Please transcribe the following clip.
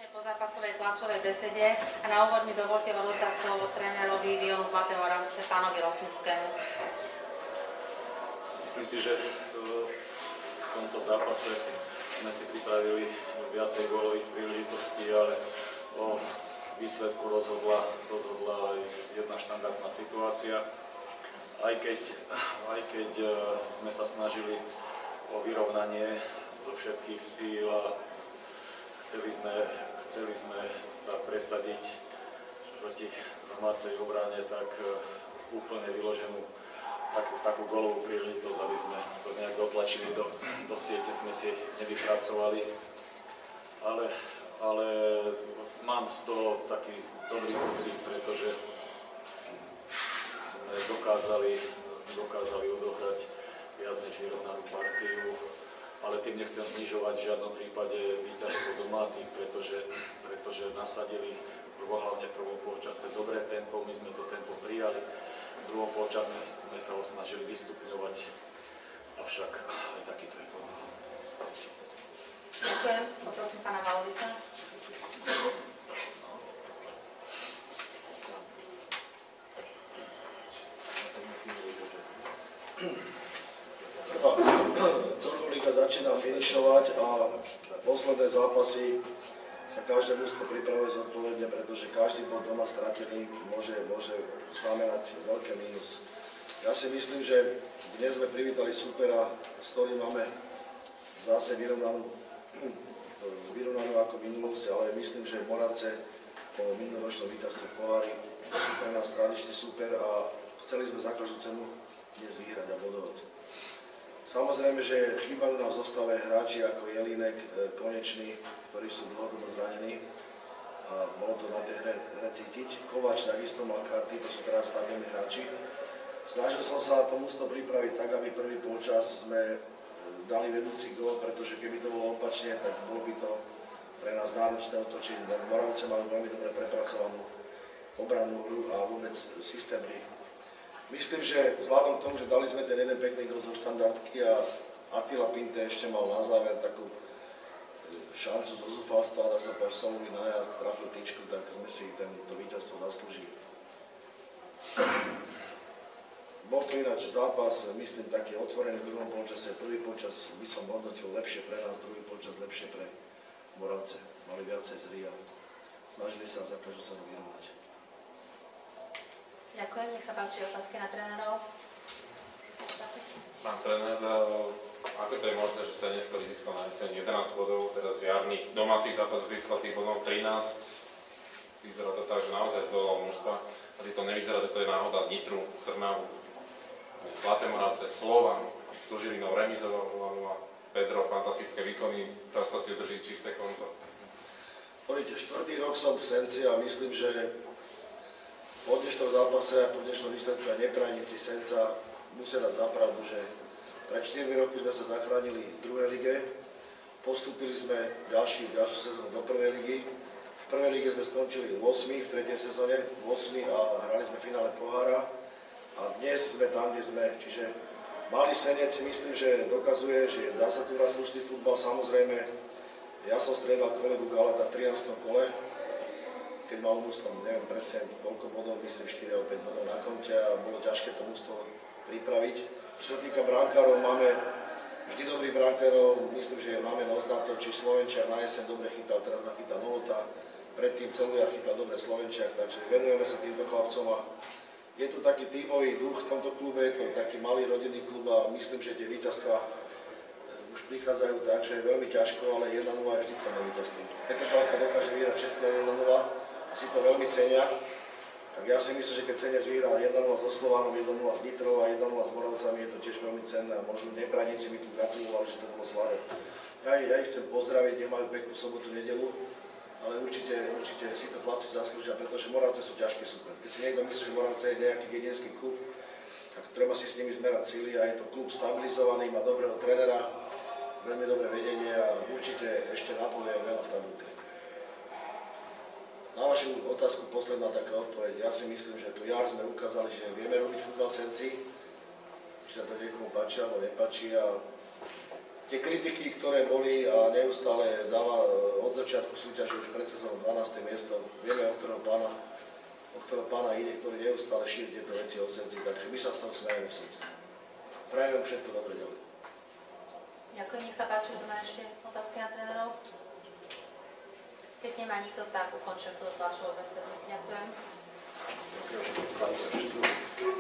Po zápasovej tlačovej besede a na úvod mi dovolte odozdať slovo trénerovi Vionu Zlaté Moravce, pánovi Rosinskému. Myslím si, že v tomto zápase sme si pripravili viacej gólových príležitostí, ale o výsledku rozhodla jedna štandardná situácia. Aj keď sme sa snažili o vyrovnanie zo všetkých síl a chceli sme sa presadiť proti domácej obrane, tak úplne vyloženú takú gólovú príležitosť, aby sme to nejak dotlačili do siete, sme si nevypracovali. Ale mám z toho taký dobrý pocit, pretože sme dokázali odohrať viac než vyrovnanú partiu. Ale tým nechcem znižovať v žiadnom prípade víťazstvo domácich, pretože nasadili hlavne v prvom polčase dobré tempo, my sme to tempo prijali. V druhom polčase sme sa ho snažili vystupňovať, avšak aj takýto je formál. Ďakujem. Poprosím pána Valoviča. Začína finišovať a posledné zápasy sa každé mužstvo pripravuje zodpovedne, pretože každý bod doma stratený môže znamenať veľké mínus. Ja si myslím, že dnes sme privítali supera, s ktorým máme zase vyrovnanú ako minulosť, ale myslím, že Moravce po minuloročnom víťazstve v pohári sú pre nás tradičný super a chceli sme za každú cenu dnes vyhrať a bodovať. Samozrejme, že chýbajú nám v zostave hráči ako Jelínek, Konečný, ktorí sú dlhodobo zranení a bolo to na tej hre cítiť. Kováč takisto mal karty, to sú teraz stabilní hráči. Snažil som sa tomu pripraviť tak, aby prvý polčas sme dali vedúci gól, pretože keby to bolo opačne, tak bolo by to pre nás náročné otočiť. Moravce majú veľmi dobre prepracovanú obrannú hru a vôbec systém hry. Myslím, že vzhľadom k tomu, že dali sme ten jeden pekný gól zo štandardky a Attila Pinte ešte mal na záver takú šancu zo zúfalstva, dá sa Persolovi najazd, trafil tyčku, tak sme si to víťazstvo zaslúžili. Bol to ináč zápas, myslím, taký otvorený v druhom polčase. Prvý polčas by som hodnotil lepšie pre nás, druhý polčas lepšie pre Moravce. Mali viacej zry a snažili sa za každú cenu vyrovnať. Ďakujem, nech sa páči otázky na trénerov. Pán tréner, ako to je možné, že sa neskôr získal na jeseň 11 bodov, teraz v jarných domácich zápasoch získal tých bodov 13. Vyzerá to tak, že naozaj zdolal mužstva. Asi to nevyzerá, že to je náhoda Nitru, Trnavu, Zlaté Moravce, Slovan, so Žilinou remizoval 0-0, Pedro, fantastické výkony, často si udrží čisté konto. Poďte, 4. rok som v Senci a myslím, že po dnešnom zápase a po dnešnom výsledku a neprajníci Senca musia dať za pravdu, že pred 4 roky sme sa zachránili v druhej lige, postúpili sme ďalšiu sezónu do prvej ligy. V prvej lige sme skončili 8. v tretej sezóne, 8. a hrali sme finále pohára a dnes sme tam, kde sme. Čiže malý Senec si myslím, že dokazuje, že dá sa tu hrať slušný futbal. Samozrejme, ja som striedal kolegu Galata v 13. kole, keď mal mužstvo, neviem presne koľko bodov, myslím 4 alebo 5 bodov na konte a bolo ťažké to mužstvo pripraviť. Čo sa týka brankárov, máme vždy dobrých brankárov, myslím, že máme nos na to, či Slovenčiar na jeseň dobre chytal, teraz nachytal Novota, predtým celý jar chytal dobre Slovenčiar, takže venujeme sa týmto chlapcom a je tu taký tímový duch v tomto klube, je to taký malý rodinný klub a myslím, že tie víťazstvá už prichádzajú tak, že je veľmi ťažko, ale 1-0 je vždy cenné víťazstvo. Petržalka dokáže vyhrať 6-1-0, si to veľmi cenia, tak ja si myslím, že keď Senec vyhrá 1-0 so Slovanom, 1-0 s Nitrou a 1-0 s Moravcami, je to tiež veľmi cenné a možno nepraníci mi tu gratulovali, že to bolo slavé. Ja ich chcem pozdraviť, nemajú peknú sobotu, nedelu, ale určite si to chlapci zaslúžia, pretože Moravce sú ťažký super. Keď si niekto myslí, že Moravce je nejaký dedinský klub, tak treba si s nimi zmerať síly a je to klub stabilizovaný, má dobrého trénera, veľmi dobré vedenie a určite ešte napovie veľa v tabulke. Na vašu otázku posledná taká odpoveď. Ja si myslím, že tu jar sme ukázali, že vieme robiť futbal v Senci, či sa to niekomu páči alebo nepáči a tie kritiky, ktoré boli a neustále dáva od začiatku súťaže už pred sezónou 12. miesto, vieme, o ktorého pána ide, ktorý neustále šíri tieto veci o Senci, takže my sa z toho smejeme v Senci. Prajem všetko dobre ďalej. Ďakujem, nech sa páči, kto má ešte otázky na trénerov. Keď nemá nikto, tak ukončím túto tlačovú besedu. Ďakujem. Ďakujem, že